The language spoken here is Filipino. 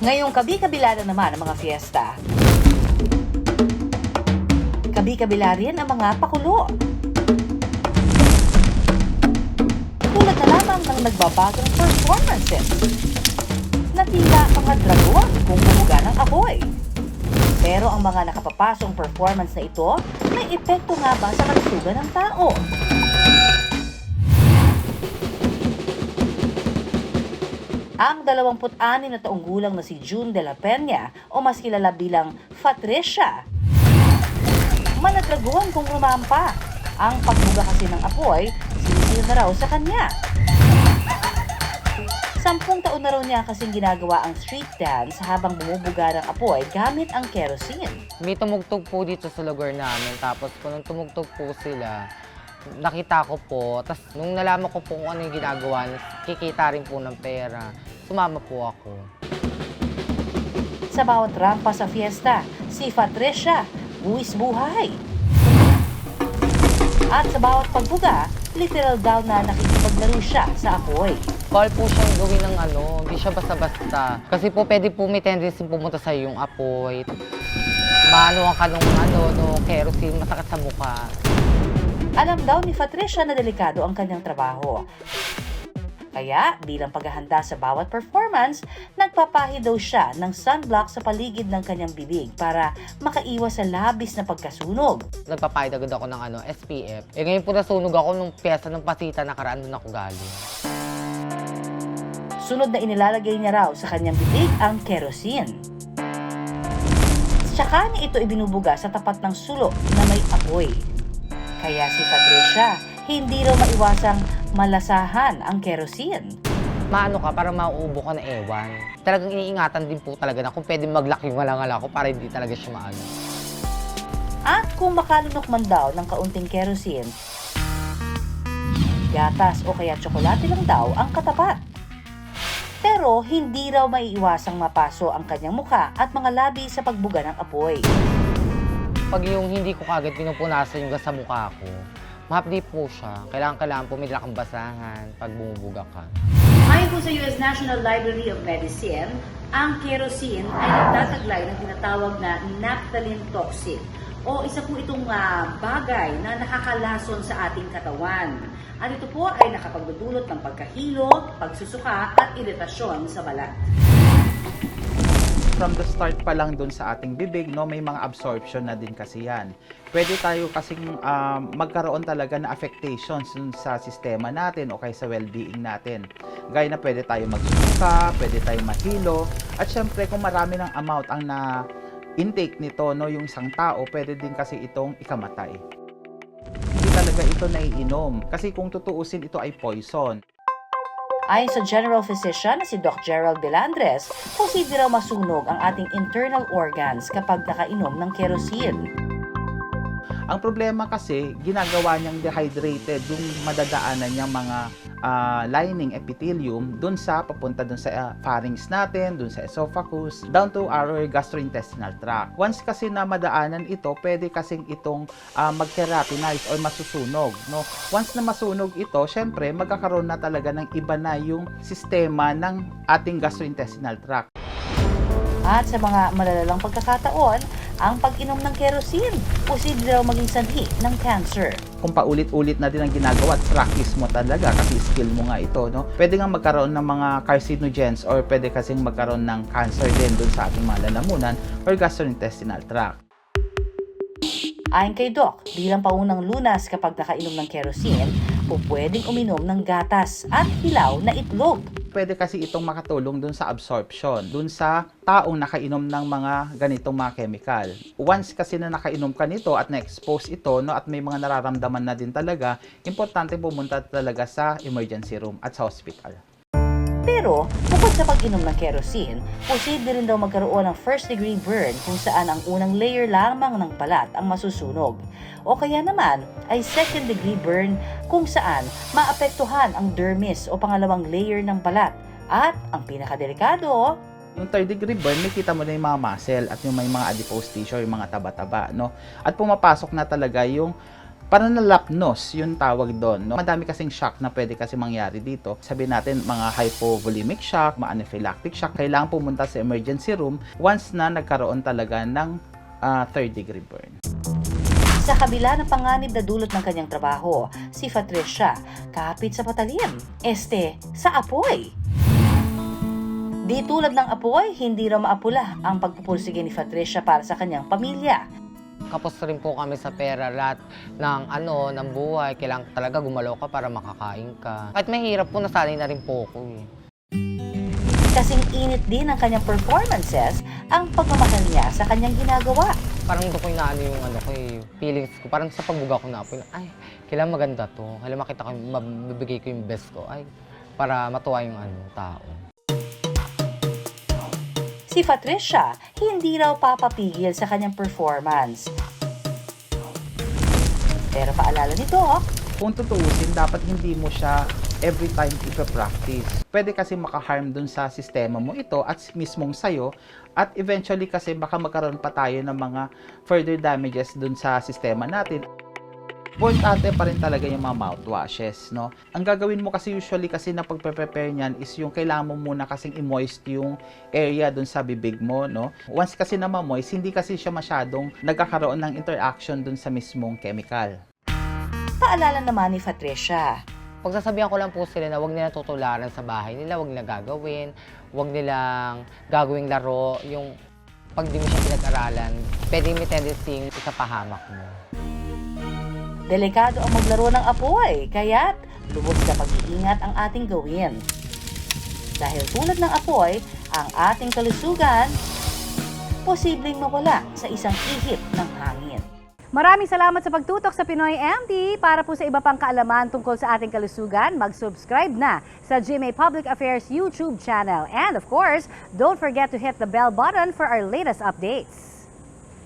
Ngayong kabi-kabila na naman ang mga fiesta. Kabi-kabila rin ang mga pakulo. Tulad na lamang ng nagbabagang performances na tila mga dragon kung humuga ng apoy. Pero ang mga nakapapasong performance na ito, may epekto nga ba sa kalusugan ng tao? Ang 26 na taong gulang na si June de la Peña o mas kilala bilang Patricia, manadraguan kung rumampa. Ang pagbuga kasi ng apoy, sinisil na raw sa kanya. 10 taon na raw niya kasing ginagawa ang street dance habang bumubuga ng apoy gamit ang kerosene. May tumugtog po dito sa lugar namin, tapos po nung tumugtog po sila, nakita ko po, tapos nung nalaman ko po kung ano yung ginagawa, kikita rin po ng pera, sumama po ako. Sa bawat rampa sa fiesta, si Patricia, buwis buhay. At sa bawat pagbuga, literal daw na nakikipaglaro siya sa apoy. Bawal po siyang gawin ng hindi siya basta-basta. Kasi po pwede po may tendency pumunta sa yung apoy. Maano ka nung kerosene, masakit sa mukha. Alam daw ni Patricia na delikado ang kanyang trabaho. Kaya, bilang paghahanda sa bawat performance, nagpapahi daw siya ng sunblock sa paligid ng kanyang bibig para makaiwas sa labis na pagkasunog. Nagpapahid agad ako ng SPF. Ngayon po nasunog ako nung pyesa ng Pasita, nakaraan doon ako galing. Sunod na inilalagay niya raw sa kanyang bibig ang kerosene. Tsaka niya ito ibinubuga sa tapat ng sulok na may apoy. Kaya si Patricia, hindi raw maiwasang malasahan ang kerosene. Maano ka, para mauubo ka na ewan. Talagang iniingatan din po talaga na kung pwede mag-lock yung ngala-ngala ko para hindi talaga siya maano. At kung makalunok man daw ng kaunting kerosene, gatas o kaya tsokolate lang daw ang katapat. Pero hindi raw maiiwasang mapaso ang kanyang mukha at mga labi sa pagbuga ng apoy. Pag yung hindi ko kagad pinupunasan yung gas sa mukha ko, mahapdi po siya. Kailangan po may kang basahan pag bumubuga ka. Ayon po sa US National Library of Medicine, ang kerosene ay nagtataglay ng tinatawag na naphthalene toxin o isa po itong bagay na nakakalason sa ating katawan. At ito po ay nakapagdudulot ng pagkahilo, pagsusuka at iritasyon sa balat. From the start pa lang dun sa ating bibig, may mga absorption na din kasi yan. Pwede tayo kasing magkaroon talaga na affectations sa sistema natin o kaya sa well-being natin. Gaya na pwede tayo magsuka, pwede tayo mahilo, at syempre kung marami ng amount ang intake nito, yung isang tao, pwede din kasi itong ikamatay. Hindi talaga ito naiinom kasi kung tutuusin, ito ay poison. Ayon sa General Physician na si Doc Gerald Belandres, posible raw masunog ang ating internal organs kapag nakainom ng kerosene. Ang problema kasi, ginagawa niyang dehydrated yung madadaanan niyang mga lining epithelium dun sa papunta dun sa pharynx natin, dun sa esophagus, down to our gastrointestinal tract. Once kasi na madaanan ito, pwede kasing itong mag-therapinize or masusunog. No? Once na masunog ito, syempre magkakaroon na talaga ng iba na yung sistema ng ating gastrointestinal tract. At sa mga malalalang pagkakataon, ang pag-inom ng kerosene, posible raw maging sanhi ng cancer. Kung paulit-ulit na din ang ginagawa at practice mo talaga kasi skill mo nga ito, pwede nga magkaroon ng mga carcinogens or pwede kasing magkaroon ng cancer din dun sa ating mga lalamunan or gastrointestinal tract. Ayon kay Doc, bilang paunang lunas kapag nakainom ng kerosene, pwedeng uminom ng gatas at hilaw na itlog. Pwede kasi itong makatulong dun sa absorption, dun sa taong nakainom ng mga ganitong mga chemical. Once kasi na nakainom ka nito at na-expose ito, at may mga nararamdaman na din talaga, importante pumunta talaga sa emergency room at sa hospital. Pero, bukod sa pag-inom ng kerosene, posible rin daw magkaroon ng first-degree burn kung saan ang unang layer lamang ng balat ang masusunog. O kaya naman ay second-degree burn kung saan maapektuhan ang dermis o pangalawang layer ng balat. At ang pinakadelikado, yung third-degree burn, makita mo na yung mga muscle at yung may mga adipose tissue, yung mga taba-taba, At pumapasok na talaga yung parang nalapnos yung tawag doon. No? Madami kasing shock na pwede kasi mangyari dito. Sabihin natin, mga hypovolemic shock, mga anaphylactic shock, kailangan pumunta sa emergency room once na nagkaroon talaga ng third-degree burn. Sa kabila ng panganib na dulot ng kanyang trabaho, si Patricia kapit sa patalim, sa apoy. Di tulad ng apoy, hindi raw maapula ang pagpupursige ni Patricia para sa kanyang pamilya. Kapos rin po kami sa pera, lahat ng buhay, kailangan talaga gumalaw ka para makakain ka. Kahit mahirap po, nasanay na rin po ako eh. Kasing init din ng kanyang performances ang pagmamahal niya sa kanyang ginagawa. Parang doon ko inaano yung feelings ko. Parang sa pagbuga ko na po, ay, kailangan maganda to. Kailangan makita ko, mabibigay ko yung best ko. Ay, para matuwa yung tao. Si Patricia, hindi raw papapigil sa kanyang performance. Pero paalala nito, Kung tutuusin, dapat hindi mo siya every time ipa-practice. Pwede kasi maka-harm dun sa sistema mo ito at mismong sayo, at eventually kasi baka magkaroon pa tayo ng mga further damages dun sa sistema natin. Importante pa rin talaga yung mga mouthwashes, no? Ang gagawin mo kasi usually kasi na pagpe-prepare niyan is yung kailangan mo muna kasing i-moist yung area dun sa bibig mo, no? Once kasi na ma-moist, hindi kasi siya masyadong nagkakaroon ng interaction dun sa mismong chemical. paalala naman ni Patricia. Pagsasabihan ko lang po sila na huwag nila tutularan sa bahay nila, huwag nila gagawin, huwag nilang gagawing laro, yung pag di mo siya pinag-aralan, pwede may tendency ikapahamak mo. Delikado ang maglaro ng apoy, kaya't lubos na pag-iingat ang ating gawin. Dahil tulad ng apoy, ang ating kalusugan, posibleng mawala sa isang ihip ng hangin. Maraming salamat sa pagtutok sa Pinoy MD. Para po sa iba pang kaalaman tungkol sa ating kalusugan, mag-subscribe na sa GMA Public Affairs YouTube channel. And of course, don't forget to hit the bell button for our latest updates.